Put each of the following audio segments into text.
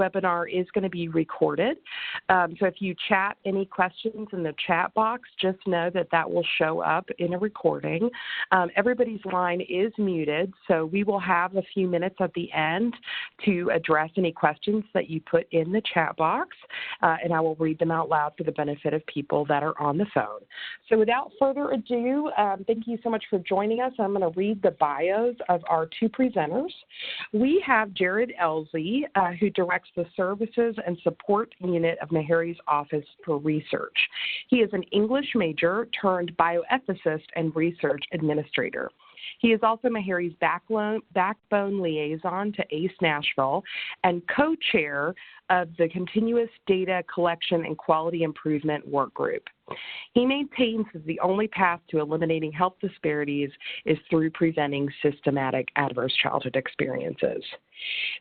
webinar is going to be recorded. So if you chat any questions in the chat box, just know that that will show up in a recording. Everybody's line is muted, so we will have a few minutes at the end to address any questions that you put in the chat box, and I will read them out loud for the benefit of people that are on the phone. So without further ado, thank you so much for joining us. I'm going to read the bios of our two presenters. We have Jared Elsley, who directs the Services and Support Unit of Meharry's Office for Research. He is an English major turned bioethicist and research administrator. He is also Meharry's backbone liaison to ACE Nashville and co-chair of the Continuous Data Collection and Quality Improvement Work Group. He maintains that the only path to eliminating health disparities is through preventing systematic adverse childhood experiences.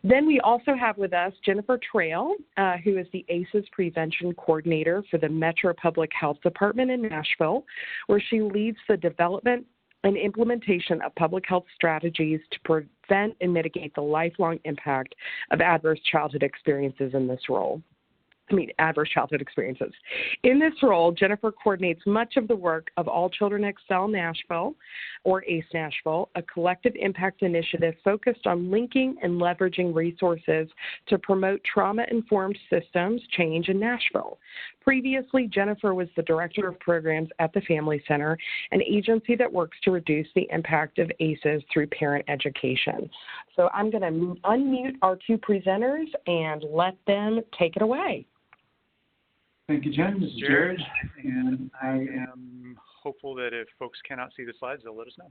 Then we also have with us Jennifer Trail, who is the ACEs Prevention Coordinator for the Metro Public Health Department in Nashville, where she leads the development and implementation of public health strategies to prevent and mitigate the lifelong impact of adverse childhood experiences in this role. Adverse childhood experiences. In this role, Jennifer coordinates much of the work of All Children Excel Nashville, or ACE Nashville, a collective impact initiative focused on linking and leveraging resources to promote trauma-informed systems change in Nashville. Previously, Jennifer was the Director of Programs at the Family Center, an agency that works to reduce the impact of ACEs through parent education. So I'm going to unmute our two presenters and let them take it away. Thank you, Jen. This is Jared, and I am hopeful that if folks cannot see the slides, they'll let us know.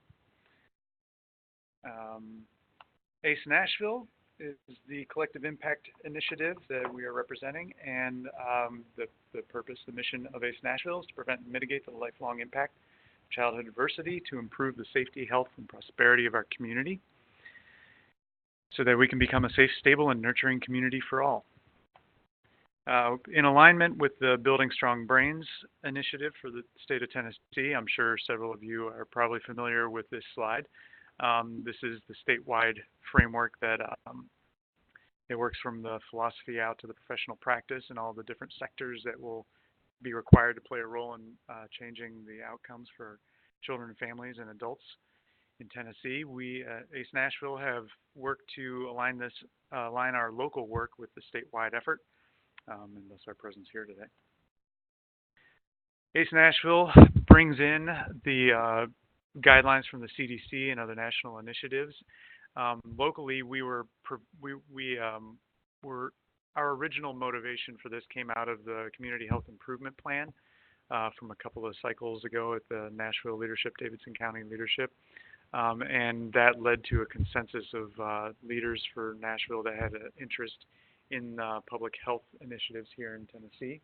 ACE Nashville is the collective impact initiative that we are representing, and the purpose, the mission of ACE Nashville is to prevent and mitigate the lifelong impact of childhood adversity to improve the safety, health, and prosperity of our community so that we can become a safe, stable, and nurturing community for all. In alignment with the Building Strong Brains initiative for the state of Tennessee, I'm sure several of you are probably familiar with this slide. This is the statewide framework that it works from the philosophy out to the professional practice and all the different sectors that will be required to play a role in changing the outcomes for children and families and adults in Tennessee. We at ACE Nashville have worked to align our local work with the statewide effort. And thus our presence here today. ACE Nashville brings in the guidelines from the CDC and other national initiatives. Locally, our original motivation for this came out of the Community Health Improvement Plan from a couple of cycles ago at the Nashville leadership, Davidson County leadership. And that led to a consensus of leaders for Nashville that had an interest in public health initiatives here in Tennessee.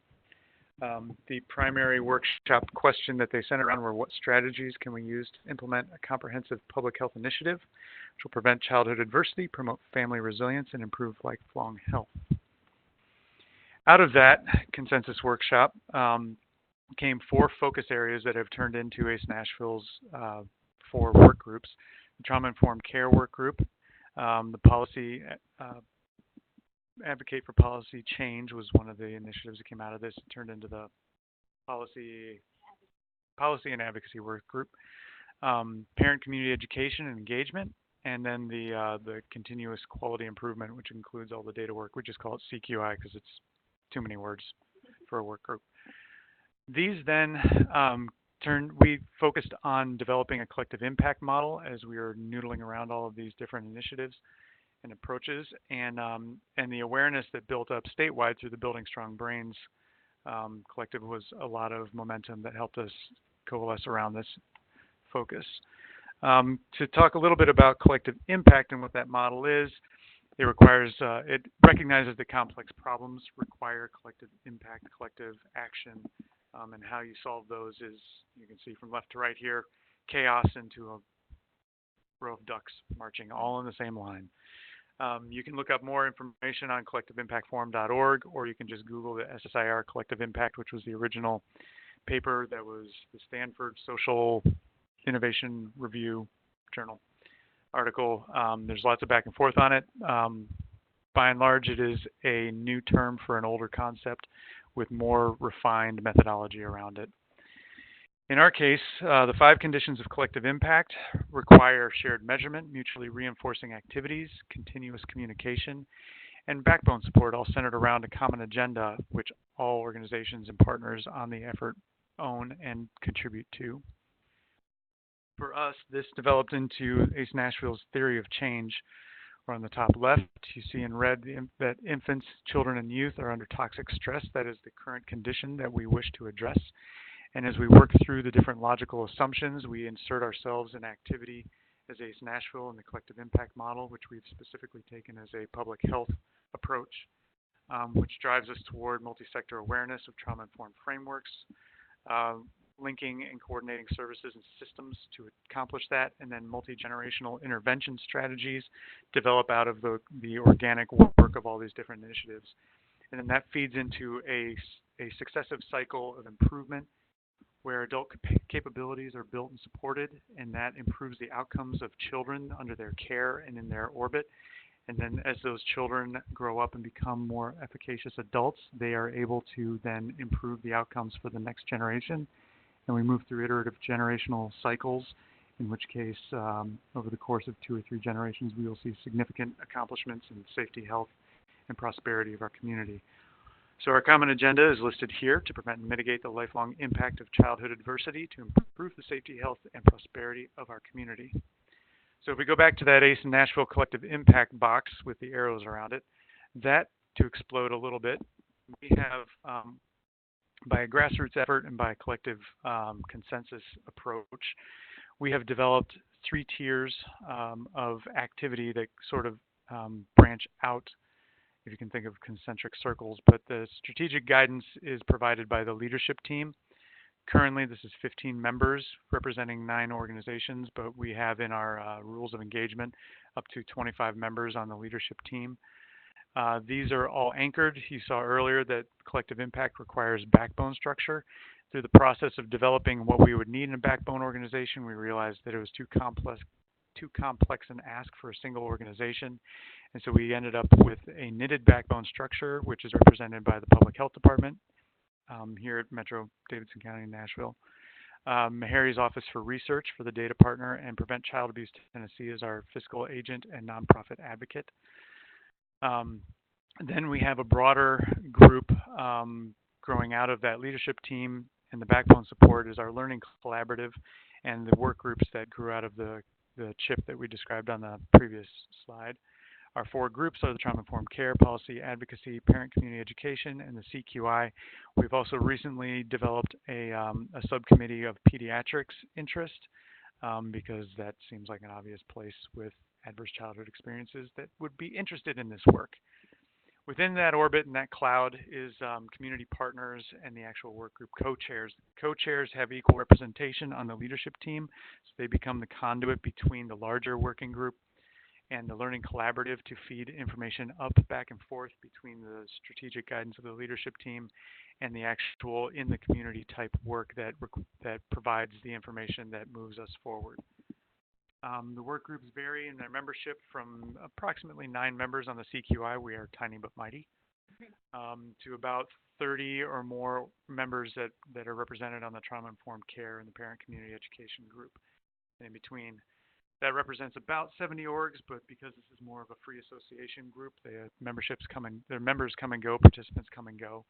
The primary workshop question that they centered around were what strategies can we use to implement a comprehensive public health initiative which will prevent childhood adversity, promote family resilience, and improve lifelong health. Out of that consensus workshop came 4 focus areas that have turned into ACE Nashville's 4 work groups. The Trauma-Informed Care Work Group, the Policy Advocate for Policy Change was one of the initiatives that came out of this. It turned into the Policy and Advocacy Work Group, Parent Community Education and Engagement, and then the Continuous Quality Improvement, which includes all the data work. We just call it CQI because it's too many words for a work group. These then we focused on developing a collective impact model as we were noodling around all of these different initiatives and approaches, and the awareness that built up statewide through the Building Strong Brains collective was a lot of momentum that helped us coalesce around this focus. To talk a little bit about collective impact and what that model is, it recognizes that complex problems require collective impact, collective action, and how you solve those is, you can see from left to right here, chaos into a row of ducks marching all in the same line. You can look up more information on collectiveimpactforum.org, or you can just Google the SSIR Collective Impact, which was the original paper that was the Stanford Social Innovation Review Journal article. There's lots of back and forth on it. by and large, it is a new term for an older concept with more refined methodology around it. In our case, the 5 conditions of collective impact require shared measurement, mutually reinforcing activities, continuous communication, and backbone support, all centered around a common agenda which all organizations and partners on the effort own and contribute to. For us, this developed into ACE Nashville's theory of change, where on the top left, you see in red that infants, children, and youth are under toxic stress. That is the current condition that we wish to address. And as we work through the different logical assumptions, we insert ourselves in activity as ACE Nashville in the collective impact model, which we've specifically taken as a public health approach, which drives us toward multi-sector awareness of trauma-informed frameworks, linking and coordinating services and systems to accomplish that, and then multi-generational intervention strategies develop out of the organic work of all these different initiatives. And then that feeds into a successive cycle of improvement where adult capabilities are built and supported, and that improves the outcomes of children under their care and in their orbit. And then as those children grow up and become more efficacious adults, they are able to then improve the outcomes for the next generation. And we move through iterative generational cycles, in which case, over the course of 2 or 3 generations, we will see significant accomplishments in safety, health, and prosperity of our community. So our common agenda is listed here to prevent and mitigate the lifelong impact of childhood adversity to improve the safety, health, and prosperity of our community. So if we go back to that ACE Nashville collective impact box with the arrows around it, that, to explode a little bit, we have, by a grassroots effort and by a collective consensus approach, we have developed 3 tiers of activity that sort of branch out, if you can think of concentric circles, but the strategic guidance is provided by the leadership team. Currently, this is 15 members representing 9 organizations, but we have in our rules of engagement up to 25 members on the leadership team. These are all anchored. You saw earlier that collective impact requires backbone structure. Through the process of developing what we would need in a backbone organization, we realized that it was too complex an ask for a single organization. And so we ended up with a knitted backbone structure, which is represented by the Public Health Department here at Metro Davidson County in Nashville. Harry's Office for Research for the data partner, and Prevent Child Abuse Tennessee is our fiscal agent and nonprofit advocate. Then we have a broader group growing out of that leadership team, and the backbone support is our learning collaborative and the work groups that grew out of the chip that we described on the previous slide. Our 4 groups are the trauma-informed care, policy, advocacy, parent community education, and the CQI. We've also recently developed a subcommittee of pediatrics interest because that seems like an obvious place with adverse childhood experiences that would be interested in this work. Within that orbit and that cloud is community partners and the actual work group co-chairs. Co-chairs have equal representation on the leadership team, so they become the conduit between the larger working group and the learning collaborative to feed information up, back, and forth between the strategic guidance of the leadership team and the actual in the community type work that provides the information that moves us forward. The work groups vary in their membership from approximately 9 members on the CQI, we are tiny but mighty, to about 30 or more members that are represented on the trauma-informed care and the parent community education group. In between, that represents about 70 orgs, but because this is more of a free association group, their members come and go, participants come and go.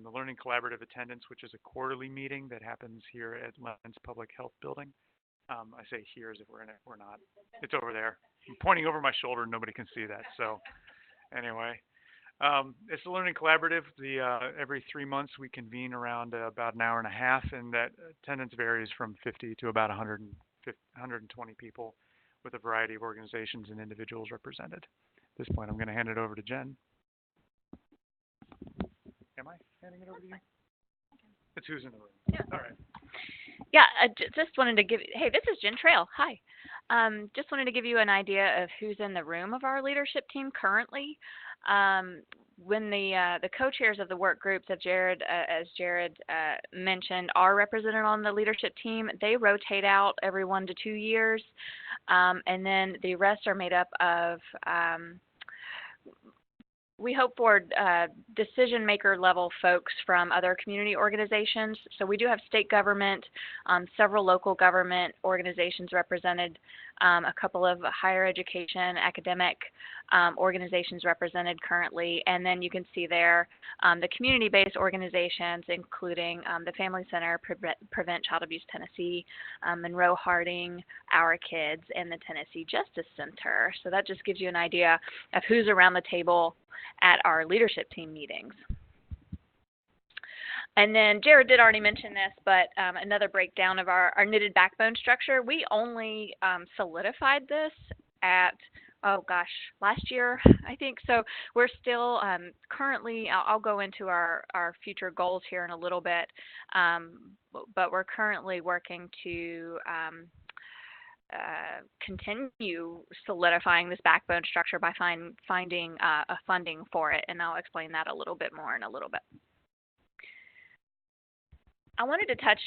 The Learning Collaborative attendance, which is a quarterly meeting that happens here at Lens Public Health Building. I say here as if we're in it. We're not. It's over there. I'm pointing over my shoulder. Nobody can see that. So anyway, it's the Learning Collaborative. Every 3 months we convene around about an hour and a half, and that attendance varies from 50 to about 120 people with a variety of organizations and individuals represented. At this point, I'm going to hand it over to Jen. Am I handing it over to you? It's who's in the room. Yeah. All right. Yeah, I just wanted to hey, this is Jen Trail. Hi. Just wanted to give you an idea of who's in the room of our leadership team currently. When the co-chairs of the work groups, as Jared mentioned, are represented on the leadership team, they rotate out every 1 to 2 years, and then the rest are made up of we hope for decision maker level folks from other community organizations. So we do have state government, several local government organizations represented, a couple of higher education, academic organizations represented currently, and then you can see there the community-based organizations, including the Family Center, Prevent Child Abuse Tennessee, Monroe Harding, Our Kids, and the Tennessee Justice Center. So that just gives you an idea of who's around the table at our leadership team meetings. And then Jared did already mention this, but another breakdown of our knitted backbone structure. We only solidified this at, oh gosh, last year, I think. So we're still currently, I'll go into our future goals here in a little bit, but we're currently working to continue solidifying this backbone structure by finding a funding for it, and I'll explain that a little bit more in a little bit. I wanted to touch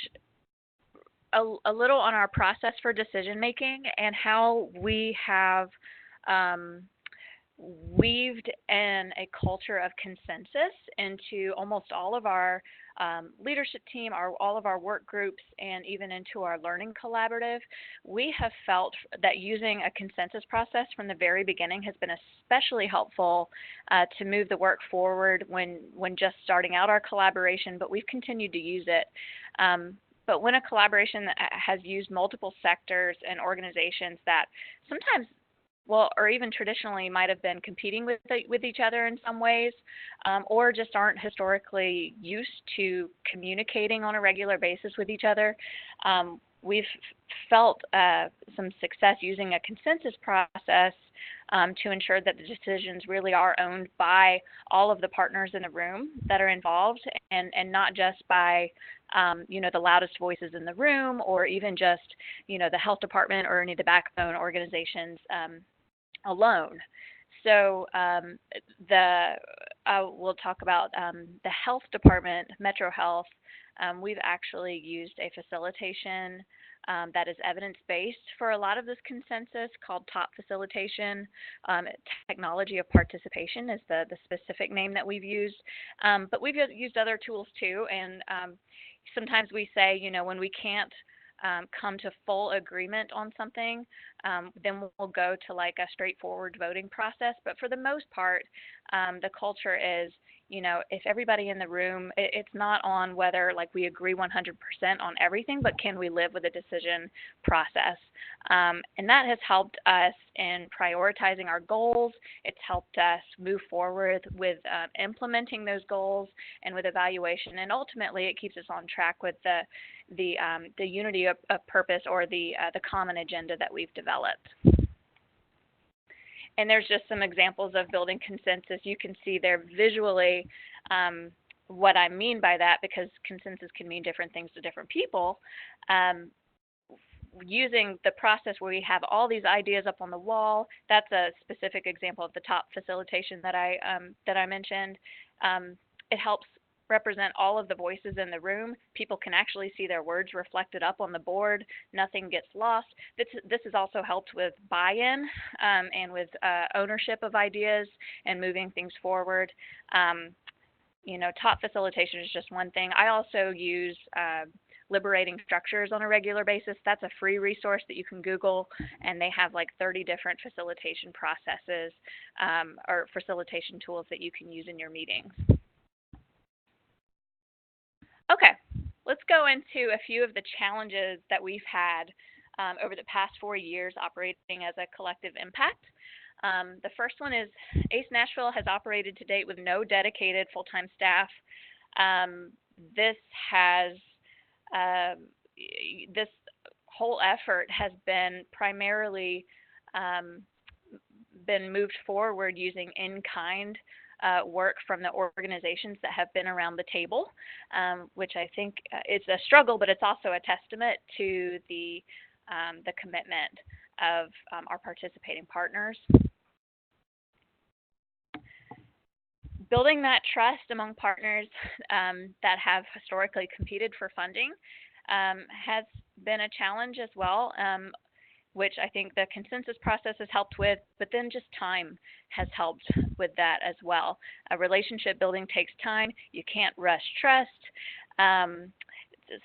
a little on our process for decision making and how we have weaved in a culture of consensus into almost all of our leadership team, all of our work groups, and even into our learning collaborative. We have felt that using a consensus process from the very beginning has been especially helpful to move the work forward when just starting out our collaboration, but we've continued to use it. But when a collaboration has used multiple sectors and organizations that sometimes, well, or even traditionally might have been competing with each other in some ways, or just aren't historically used to communicating on a regular basis with each other, we've felt some success using a consensus process to ensure that the decisions really are owned by all of the partners in the room that are involved, and not just by the loudest voices in the room, or even just the health department or any of the backbone organizations alone. So we'll talk about the health department, Metro Health. We've actually used a facilitation that is evidence-based for a lot of this consensus, called TOP facilitation. Technology of participation is the specific name that we've used. But we've used other tools too, and sometimes we say, when we can't come to full agreement on something, then we'll go to like a straightforward voting process. But for the most part, the culture is, if everybody in the room, it's not on whether like we agree 100% on everything, but can we live with a decision process? And that has helped us in prioritizing our goals. It's helped us move forward with implementing those goals and with evaluation. And ultimately, it keeps us on track with the unity of purpose, or the common agenda that we've developed. And there's just some examples of building consensus. You can see there visually what I mean by that, because consensus can mean different things to different people. Using the process where we have all these ideas up on the wall, that's a specific example of the TOP facilitation that I mentioned. It helps represent all of the voices in the room. People can actually see their words reflected up on the board. Nothing gets lost. This has also helped with buy-in and with ownership of ideas and moving things forward. Top facilitation is just one thing. I also use Liberating Structures on a regular basis. That's a free resource that you can Google, and they have like 30 different facilitation processes or facilitation tools that you can use in your meetings. Okay, let's go into a few of the challenges that we've had over the past 4 years operating as a collective impact. The first one is ACE Nashville has operated to date with no dedicated full-time staff. This whole effort has been primarily been moved forward using in-kind work from the organizations that have been around the table, which I think is a struggle, but it's also a testament to the commitment of our participating partners. Building that trust among partners that have historically competed for funding has been a challenge as well. which I think the consensus process has helped with, but then just time has helped with that as well. Relationship building takes time. You can't rush trust.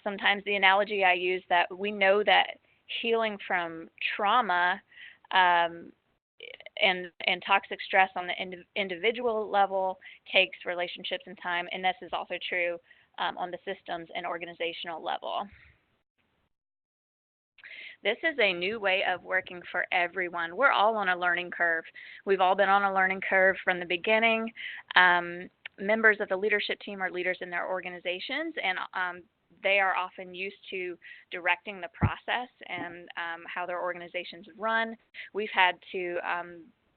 Sometimes the analogy I use that we know that healing from trauma and toxic stress on the individual level takes relationships and time, and this is also true on the systems and organizational level. This is a new way of working for everyone. We're all on a learning curve. We've all been on a learning curve from the beginning. Members of the leadership team are leaders in their organizations, and they are often used to directing the process and how their organizations run. We've had to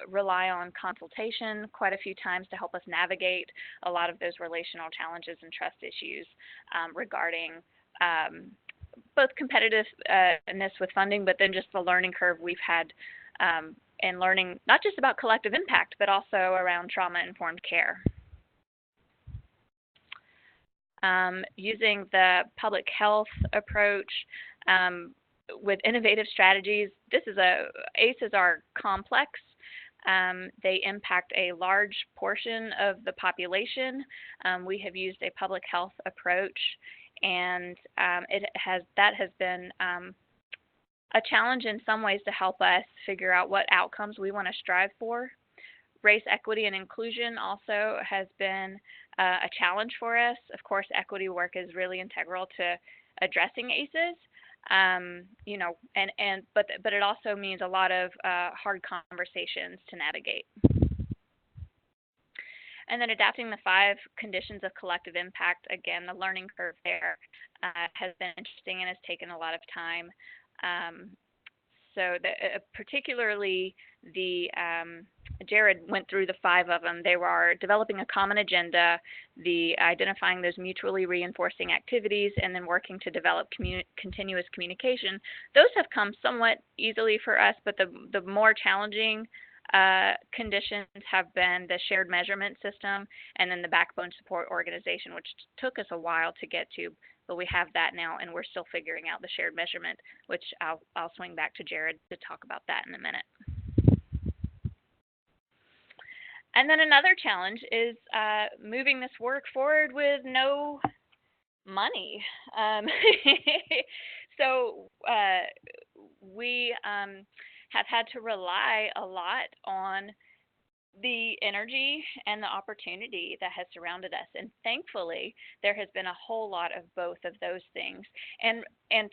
rely on consultation quite a few times to help us navigate a lot of those relational challenges and trust issues regarding both competitiveness with funding, but then just the learning curve we've had in learning not just about collective impact, but also around trauma-informed care. Using the public health approach with innovative strategies. ACEs are complex. They impact a large portion of the population. We have used a public health approach, and that has been a challenge in some ways to help us figure out what outcomes we want to strive for. Race, equity, and inclusion also has been a challenge for us. Of course, equity work is really integral to addressing ACEs, but it also means a lot of hard conversations to navigate. And then adapting the 5 conditions of collective impact. Again, the learning curve there has been interesting and has taken a lot of time. Particularly Jared went through the 5 of them. They were developing a common agenda, identifying those mutually reinforcing activities, and then working to develop continuous communication. Those have come somewhat easily for us, but the more challenging conditions have been the shared measurement system and then the backbone support organization, which took us a while to get to, but we have that now, and we're still figuring out the shared measurement, which I'll swing back to Jared to talk about that in a minute. And then another challenge is moving this work forward with no money. So we have had to rely a lot on the energy and the opportunity that has surrounded us. And thankfully, there has been a whole lot of both of those things. And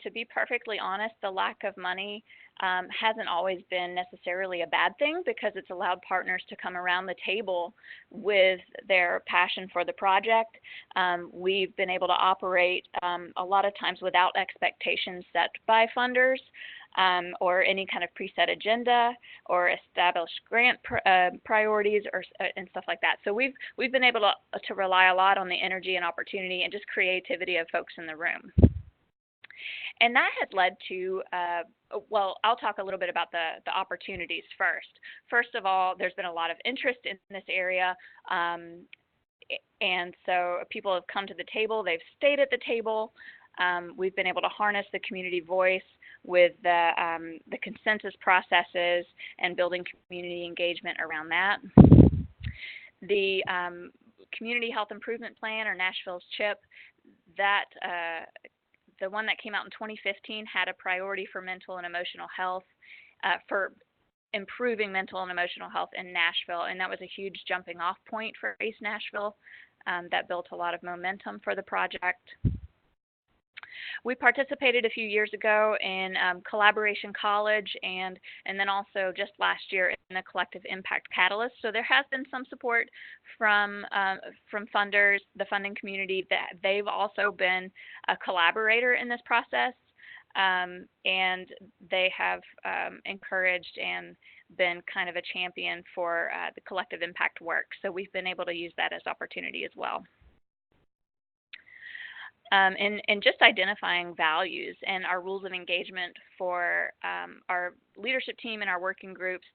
to be perfectly honest, the lack of money hasn't always been necessarily a bad thing, because it's allowed partners to come around the table with their passion for the project. We've been able to operate a lot of times without expectations set by funders, or any kind of preset agenda or established grant priorities and stuff like that. So we've been able to rely a lot on the energy and opportunity and just creativity of folks in the room. And that has led to, I'll talk a little bit about the opportunities first. First of all, there's been a lot of interest in this area. And so people have come to the table, they've stayed at the table. We've been able to harness the community voice with the consensus processes and building community engagement around that. The Community Health Improvement Plan, or Nashville's CHIP, the one that came out in 2015 had a priority for mental and emotional health, for improving mental and emotional health in Nashville, and that was a huge jumping off point for ACE Nashville. That built a lot of momentum for the project. We participated a few years ago in Collaboration College, and then also just last year in the Collective Impact Catalyst. So there has been some support from funders, the funding community, that they've also been a collaborator in this process, and they have encouraged and been kind of a champion for the collective impact work. So we've been able to use that as opportunity as well. And just identifying values and our rules of engagement for our leadership team and our working groups,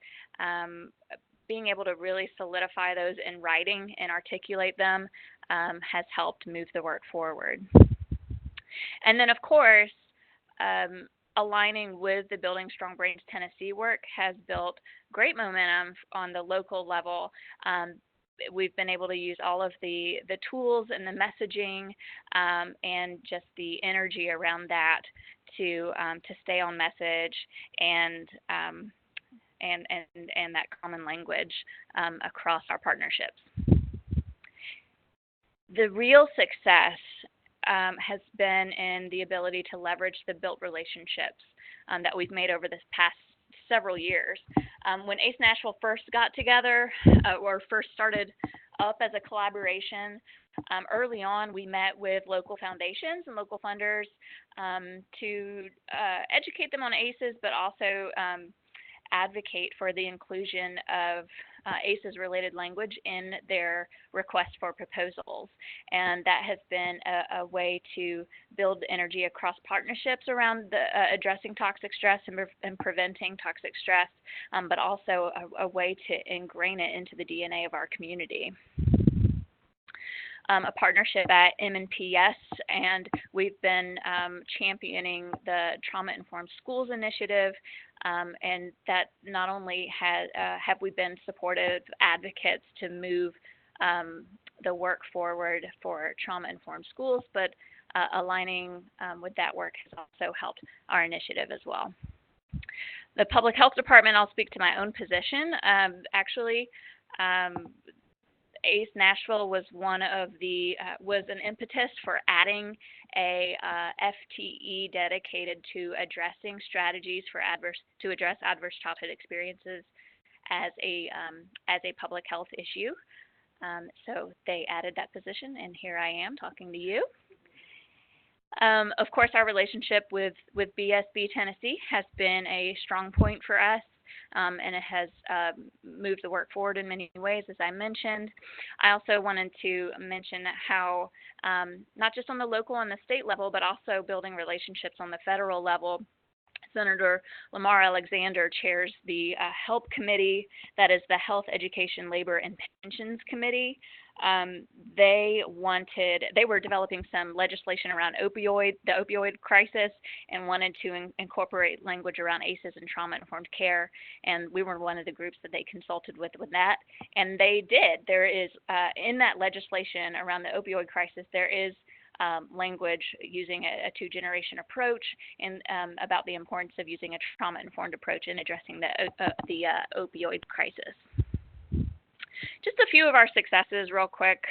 being able to really solidify those in writing and articulate them has helped move the work forward. And then, of course, aligning with the Building Strong Brains Tennessee work has built great momentum on the local level. We've been able to use all of the tools and the messaging and just the energy around that to stay on message and that common language across our partnerships. The real success has been in the ability to leverage the built relationships that we've made over this past several years. When ACE Nashville first got together or first started up as a collaboration, early on we met with local foundations and local funders to educate them on ACEs, but also advocate for the inclusion of ACEs related language in their request for proposals. And that has been a way to build energy across partnerships around the, addressing toxic stress and preventing toxic stress, but also a way to ingrain it into the DNA of our community. A partnership at M&PS, and we've been championing the Trauma-Informed Schools Initiative, and that not only have we been supportive advocates to move the work forward for trauma-informed schools, but aligning with that work has also helped our initiative as well. The Public Health Department, I'll speak to my own position. Actually, ACE Nashville was one of the was an impetus for adding a FTE dedicated to addressing strategies for to address adverse childhood experiences as a public health issue. So they added that position, and here I am talking to you. Of course, our relationship with BSB Tennessee has been a strong point for us. And it has moved the work forward in many ways, as I mentioned. I also wanted to mention how, not just on the local and the state level, but also building relationships on the federal level. Senator Lamar Alexander chairs the HELP Committee, that is the Health, Education, Labor, and Pensions Committee. They were developing some legislation around the opioid crisis, and wanted to incorporate language around ACEs and trauma-informed care, and we were one of the groups that they consulted with that, and they did. There is, in that legislation around the opioid crisis, there is language using a two-generation approach, and about the importance of using a trauma-informed approach in addressing the opioid crisis. Just a few of our successes real quick.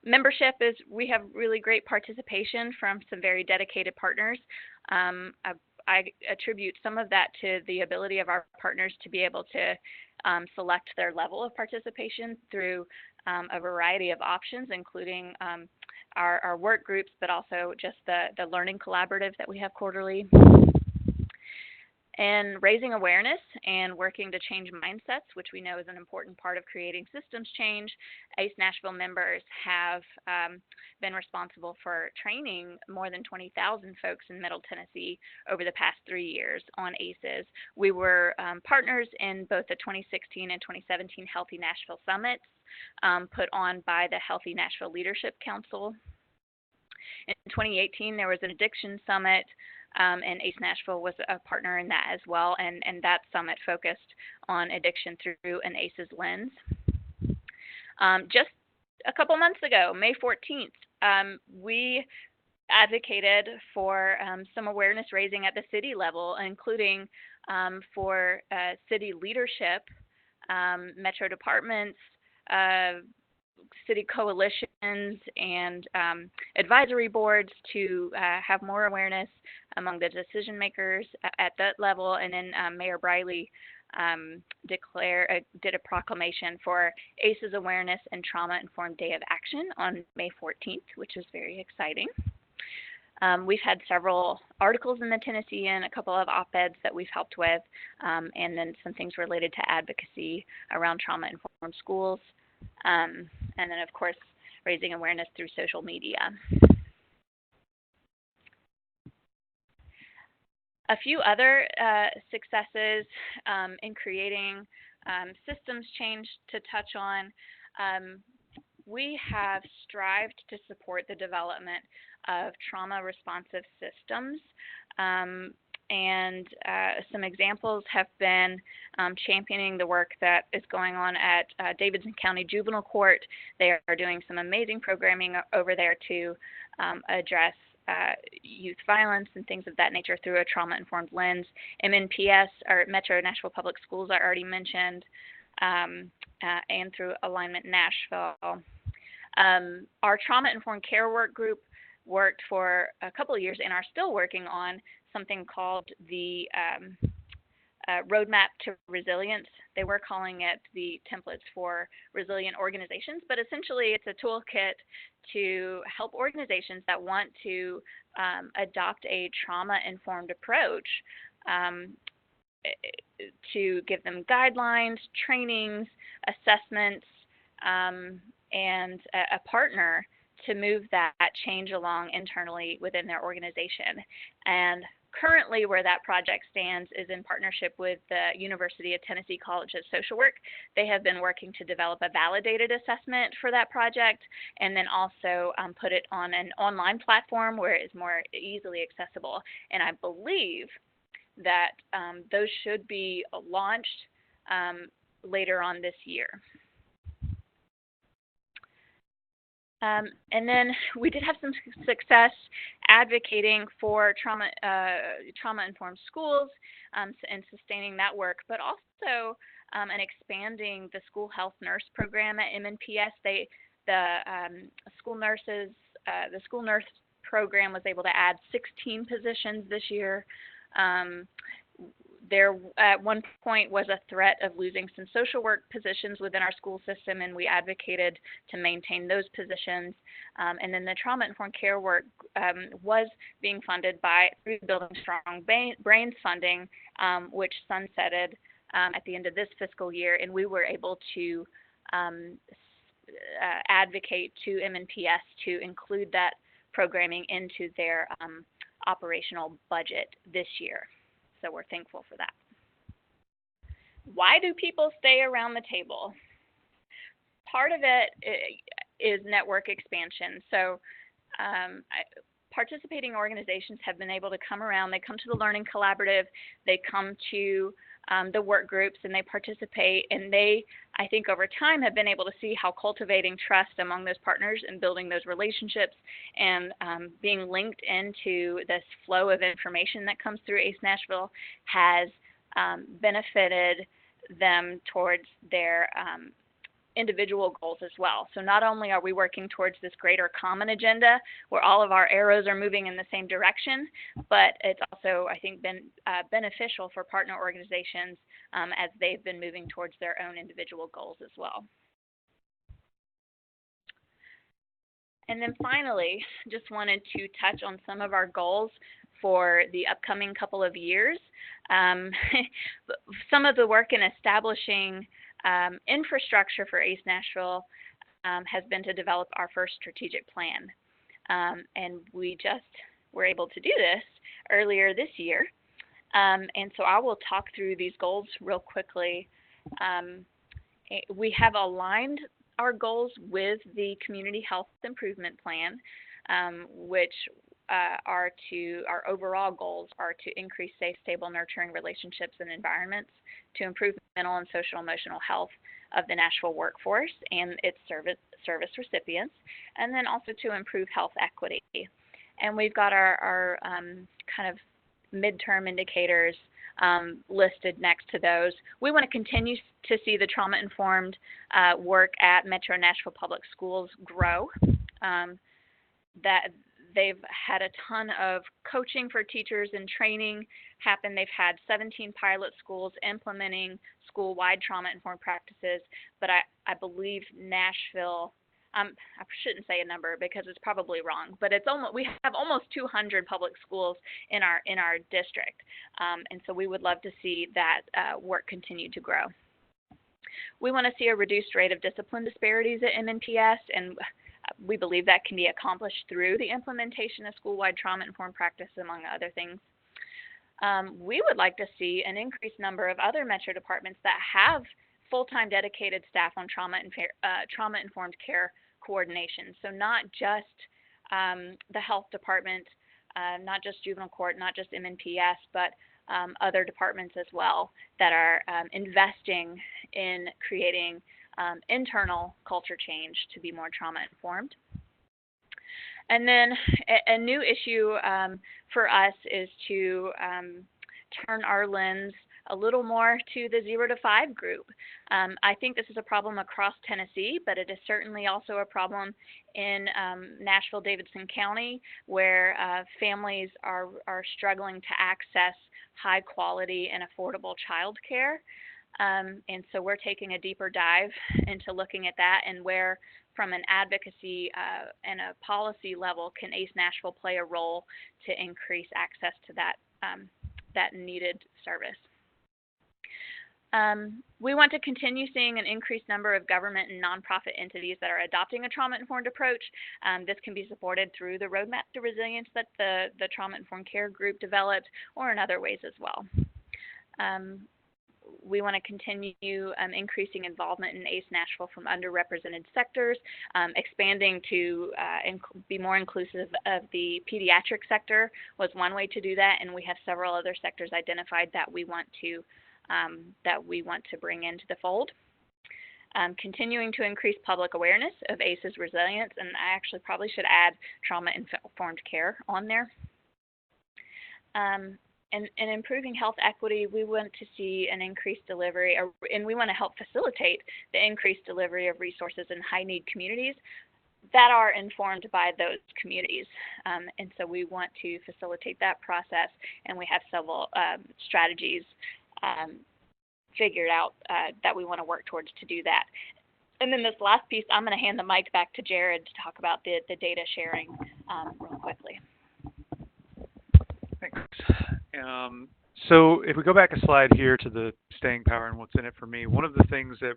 Membership is, we have really great participation from some very dedicated partners. I attribute some of that to the ability of our partners to be able to select their level of participation through a variety of options, including our work groups, but also just the learning collaborative that we have quarterly. And raising awareness and working to change mindsets, which we know is an important part of creating systems change. ACE Nashville members have been responsible for training more than 20,000 folks in Middle Tennessee over the past 3 years on ACEs. We were partners in both the 2016 and 2017 Healthy Nashville Summits put on by the Healthy Nashville Leadership Council. In 2018, there was an addiction summit, and ACE Nashville was a partner in that as well, and that summit focused on addiction through an ACEs lens. Just a couple months ago, May 14th, we advocated for some awareness raising at the city level, including for city leadership, metro departments, city coalitions, and advisory boards to have more awareness among the decision makers at that level. And then Mayor Briley did a proclamation for ACEs Awareness and Trauma-Informed Day of Action on May 14th, which is very exciting. We've had several articles in the Tennessean, a couple of op-eds that we've helped with, and then some things related to advocacy around trauma-informed schools. And then, of course, raising awareness through social media. A few other successes in creating systems change to touch on. We have strived to support the development of trauma-responsive systems. and some examples have been championing the work that is going on at Davidson County Juvenile Court. They are doing some amazing programming over there to address youth violence and things of that nature through a trauma-informed lens. MNPS, or Metro Nashville Public Schools, I already mentioned, and through Alignment Nashville. Our trauma-informed care work group worked for a couple of years and are still working on something called the Roadmap to Resilience. They were calling it the Templates for Resilient Organizations, but essentially it's a toolkit to help organizations that want to adopt a trauma-informed approach, to give them guidelines, trainings, assessments, and a partner to move that change along internally within their organization. And currently where that project stands is in partnership with the University of Tennessee College of Social Work. They have been working to develop a validated assessment for that project, and then also put it on an online platform where it is more easily accessible. And I believe that those should be launched later on this year. And then we did have some success advocating for trauma-informed schools and sustaining that work, but also and expanding the school health nurse program at MNPS. The school nurse program was able to add 16 positions this year. There at one point was a threat of losing some social work positions within our school system, and we advocated to maintain those positions. And then the trauma-informed care work was being funded through Building Strong Brains funding, which sunsetted at the end of this fiscal year, and we were able to advocate to MNPS to include that programming into their operational budget this year. So we're thankful for that. Why do people stay around the table? Part of it is network expansion. So participating organizations have been able to come around. They come to the Learning Collaborative. They come to the work groups, and they participate. And they, I think, over time have been able to see how cultivating trust among those partners and building those relationships and being linked into this flow of information that comes through ACE Nashville has benefited them towards their individual goals as well. So not only are we working towards this greater common agenda where all of our arrows are moving in the same direction, but it's also, I think, been beneficial for partner organizations as they've been moving towards their own individual goals as well. And then finally, just wanted to touch on some of our goals for the upcoming couple of years. Some of the work in establishing infrastructure for ACE Nashville has been to develop our first strategic plan. And we just were able to do this earlier this year. And so I will talk through these goals real quickly. We have aligned our goals with the Community Health Improvement Plan, which our overall goals are to increase safe, stable, nurturing relationships and environments, to improve mental and social emotional health of the Nashville workforce and its service recipients, and then also to improve health equity. And we've got our kind of midterm indicators listed next to those. We want to continue to see the trauma-informed work at Metro Nashville Public Schools grow. That they've had a ton of coaching for teachers and training happen. They've had 17 pilot schools implementing school-wide trauma-informed practices, but I believe Nashville, I shouldn't say a number because it's probably wrong, but we have almost 200 public schools in our district, and so we would love to see that work continue to grow. We want to see a reduced rate of discipline disparities at MNPS, and we believe that can be accomplished through the implementation of school-wide trauma-informed practice, among other things. We would like to see an increased number of other Metro departments that have full-time dedicated staff on trauma-informed care coordination. So not just the health department not just juvenile court, not just MNPS, but other departments as well that are investing in creating internal culture change to be more trauma-informed. And then a new issue for us is to turn our lens a little more to the 0 to 5 group. I think this is a problem across Tennessee, but it is certainly also a problem in Nashville-Davidson County, where families are struggling to access high quality and affordable child care. And so we're taking a deeper dive into looking at that and where, from an advocacy and a policy level, can ACE Nashville play a role to increase access to that needed service. We want to continue seeing an increased number of government and nonprofit entities that are adopting a trauma-informed approach. This can be supported through the Roadmap to Resilience that the Trauma-Informed Care Group developed, or in other ways as well. We want to continue increasing involvement in ACE Nashville from underrepresented sectors, expanding to be more inclusive of the pediatric sector was one way to do that, and we have several other sectors identified that we want to bring into the fold. Continuing to increase public awareness of ACE's resilience, and I actually probably should add trauma-informed care on there. And improving health equity, we want to see an increased delivery, and we want to help facilitate the increased delivery of resources in high-need communities that are informed by those communities. And so we want to facilitate that process, and we have several strategies figured out that we want to work towards to do that. And then this last piece, I'm going to hand the mic back to Jared to talk about the data sharing real quickly. Thanks. So if we go back a slide here to the staying power and what's in it for me, one of the things that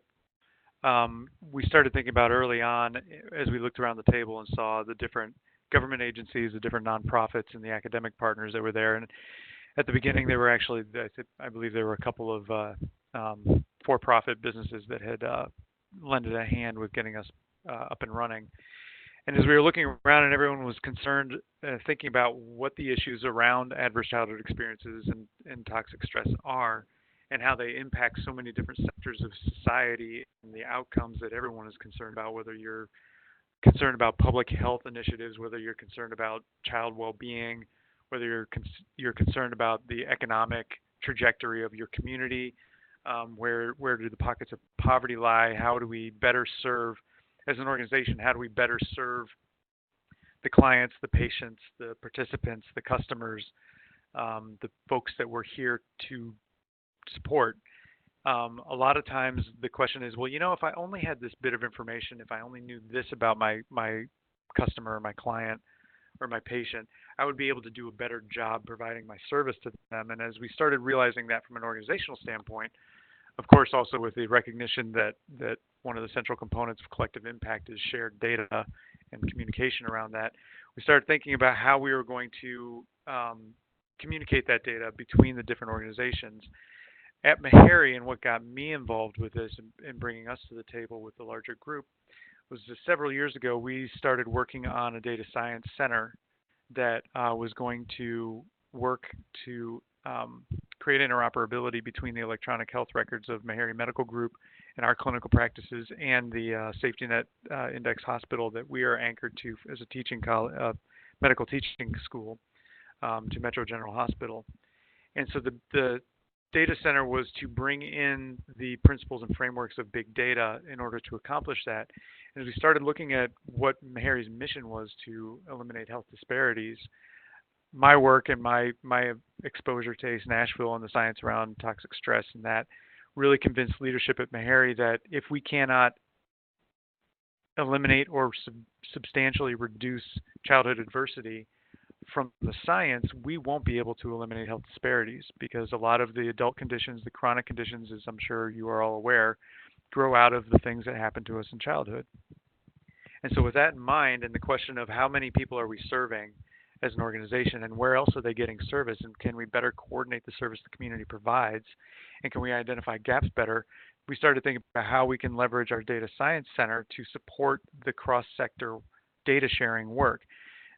we started thinking about early on as we looked around the table and saw the different government agencies, the different nonprofits, and the academic partners that were there. And at the beginning, there were actually, I believe there were a couple of for-profit businesses that had lended a hand with getting us up and running. And as we were looking around and everyone was concerned, thinking about what the issues around adverse childhood experiences and toxic stress are and how they impact so many different sectors of society and the outcomes that everyone is concerned about, whether you're concerned about public health initiatives, whether you're concerned about child well-being, whether you're concerned about the economic trajectory of your community, where do the pockets of poverty lie, how do we better serve, as an organization, how do we better serve the clients, the patients, the participants, the customers, the folks that we're here to support. A lot of times the question is, well, if I only had this bit of information, if I only knew this about my customer or my client or my patient, I would be able to do a better job providing my service to them. And as we started realizing that from an organizational standpoint, of course, also with the recognition that one of the central components of collective impact is shared data and communication around that, we started thinking about how we were going to communicate that data between the different organizations. At Meharry, and what got me involved with this and bringing us to the table with the larger group was just several years ago, we started working on a data science center that was going to work to create interoperability between the electronic health records of Meharry Medical Group and our clinical practices and the Safety Net Index Hospital that we are anchored to as a medical teaching school to Metro General Hospital. And so the data center was to bring in the principles and frameworks of big data in order to accomplish that. And as we started looking at what Meharry's mission was to eliminate health disparities, my work and my exposure to ACE Nashville and the science around toxic stress and that really convinced leadership at Meharry that if we cannot eliminate or substantially reduce childhood adversity from the science, we won't be able to eliminate health disparities, because a lot of the adult conditions, the chronic conditions, as I'm sure you are all aware, grow out of the things that happen to us in childhood. And so with that in mind, and the question of how many people are we serving as an organization, and where else are they getting service, and can we better coordinate the service the community provides, and can we identify gaps better, we started thinking about how we can leverage our data science center to support the cross-sector data sharing work.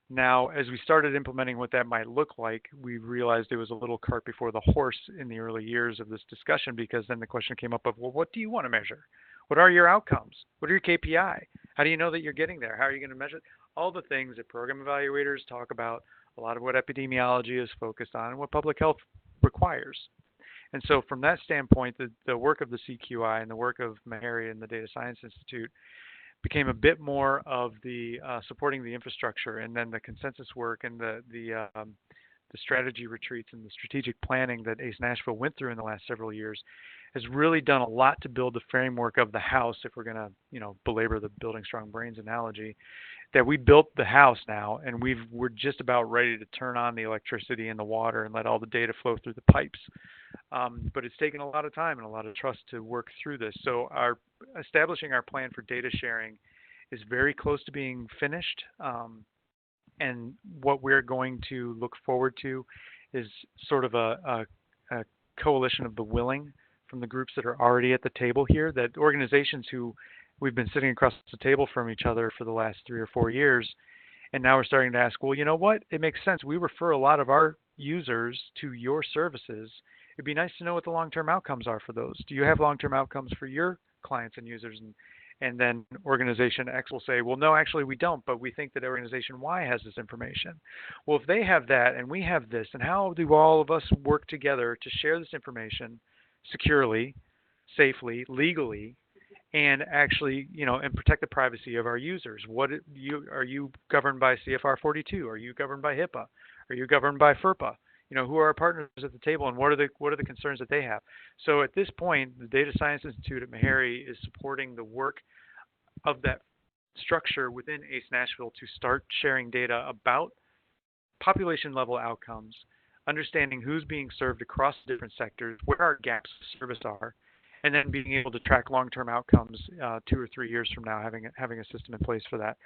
Now, as we started implementing what that might look like, we realized it was a little cart before the horse in the early years of this discussion, because then the question came up of, well, what do you want to measure? What are your outcomes? What are your KPI? How do you know that you're getting there? How are you going to measure? All the things that program evaluators talk about, a lot of what epidemiology is focused on, and what public health requires. And so from that standpoint, the work of the CQI and the work of Meharry and the Data Science Institute became a bit more of the supporting the infrastructure, and then the consensus work and the strategy retreats and the strategic planning that ACE Nashville went through in the last several years has really done a lot to build the framework of the house. If we're going to, belabor the building strong brains analogy, that we built the house now, and we're just about ready to turn on the electricity and the water and let all the data flow through the pipes. But it's taken a lot of time and a lot of trust to work through this. So establishing our plan for data sharing is very close to being finished. And what we're going to look forward to is sort of a coalition of the willing from the groups that are already at the table here, that organizations who we've been sitting across the table from each other for the last 3 or 4 years, and now we're starting to ask, well, you know what? It makes sense. We refer a lot of our users to your services. It'd be nice to know what the long-term outcomes are for those. Do you have long-term outcomes for your clients and users? And then organization X will say, well, no, actually we don't, but we think that organization Y has this information. Well, if they have that and we have this, then how do all of us work together to share this information securely, safely, legally, and actually, and protect the privacy of our users? Are you governed by CFR 42? Are you governed by HIPAA? Are you governed by FERPA? Who are our partners at the table, and what are the concerns that they have? So at this point, the Data Science Institute at Meharry is supporting the work of that structure within ACE Nashville to start sharing data about population level outcomes, understanding who's being served across different sectors, where our gaps of service are, and then being able to track long-term outcomes 2 or 3 years from now, having a system in place for that.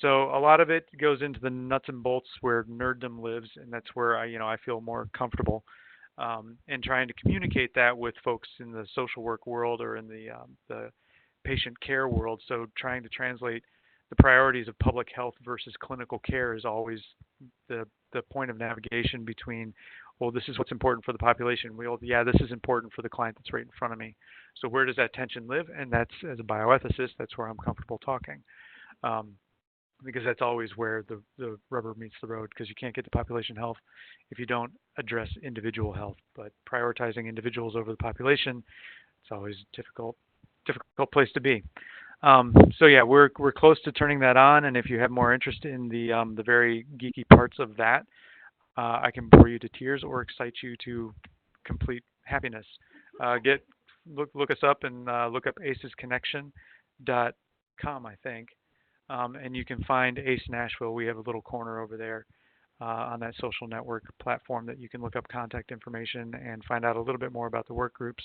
So a lot of it goes into the nuts and bolts where nerddom lives, and that's where I feel more comfortable in trying to communicate that with folks in the social work world or in the patient care world. So trying to translate the priorities of public health versus clinical care is always the point of navigation between, well, this is what's important for the population. This is important for the client that's right in front of me. So where does that tension live? And that's, as a bioethicist, that's where I'm comfortable talking. Because that's always where the rubber meets the road, because you can't get to population health if you don't address individual health. But prioritizing individuals over the population, it's always a difficult place to be. So yeah, we're close to turning that on, and if you have more interest in the very geeky parts of that, I can bore you to tears or excite you to complete happiness. Look us up and look up acesconnection.com, I think, and you can find ACE Nashville. We have a little corner over there on that social network platform that you can look up contact information and find out a little bit more about the work groups.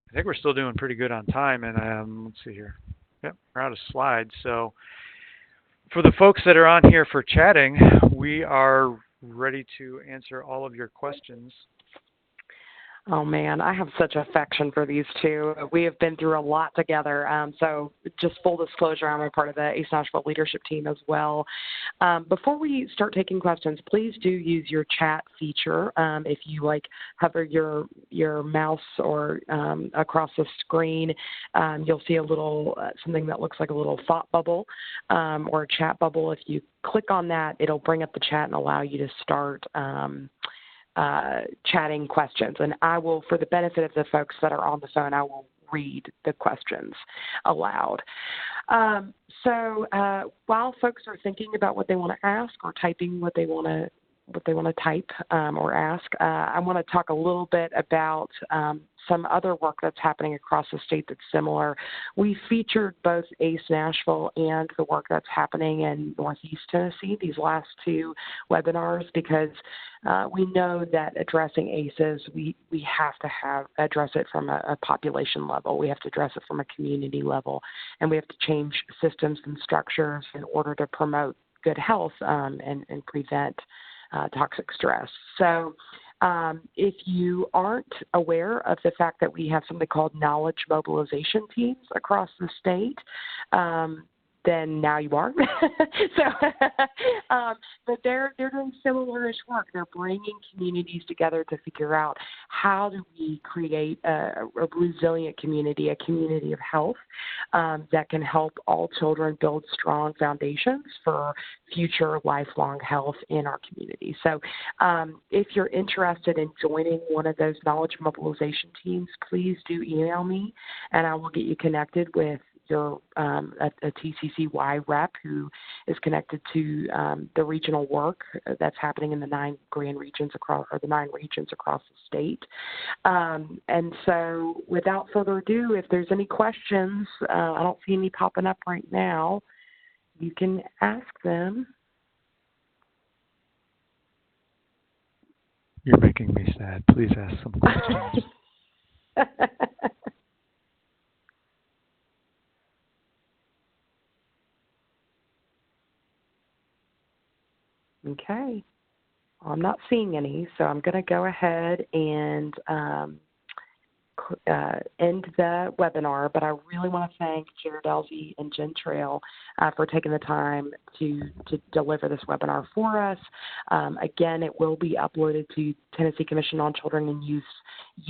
I think we're still doing pretty good on time, and let's see here. Yep, we're out of slides. So for the folks that are on here for chatting, we are ready to answer all of your questions. Oh, man, I have such affection for these two. We have been through a lot together. So just full disclosure, I'm a part of the ACE Nashville leadership team as well. Before we start taking questions, please do use your chat feature. If you hover your mouse or across the screen, you'll see a little something that looks like a little thought bubble or a chat bubble. If you click on that, it'll bring up the chat and allow you to start chatting questions. And I will, for the benefit of the folks that are on the phone, I will read the questions aloud. So while folks are thinking about what they want to ask or typing what they want to type or ask, I want to talk a little bit about some other work that's happening across the state that's similar. We featured both ACE Nashville and the work that's happening in Northeast Tennessee, these last 2 webinars, because we know that addressing ACEs, we have to address it from a population level. We have to address it from a community level, and we have to change systems and structures in order to promote good health and prevent toxic stress. So if you aren't aware of the fact that we have something called knowledge mobilization teams across the state, then now you are. But they're doing similar-ish work. They're bringing communities together to figure out how do we create a resilient community, a community of health that can help all children build strong foundations for future lifelong health in our community. So if you're interested in joining one of those knowledge mobilization teams, please do email me, and I will get you connected with your a TCCY rep who is connected to the regional work that's happening in the 9 regions across the state. And so, without further ado, if there's any questions, I don't see any popping up right now. You can ask them. You're making me sad. Please ask some questions. Okay. Well, I'm not seeing any, so I'm going to go ahead and end the webinar, but I really want to thank Jared Elvey and Jen Trail for taking the time to deliver this webinar for us. Again, it will be uploaded to Tennessee Commission on Children and Youth's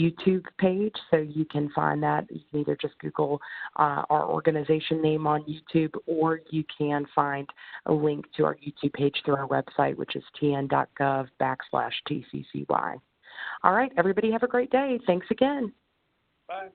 YouTube page, so you can find that. You can either just Google our organization name on YouTube, or you can find a link to our YouTube page through our website, which is tn.gov/TCCY. All right, everybody have a great day. Thanks again. Bye.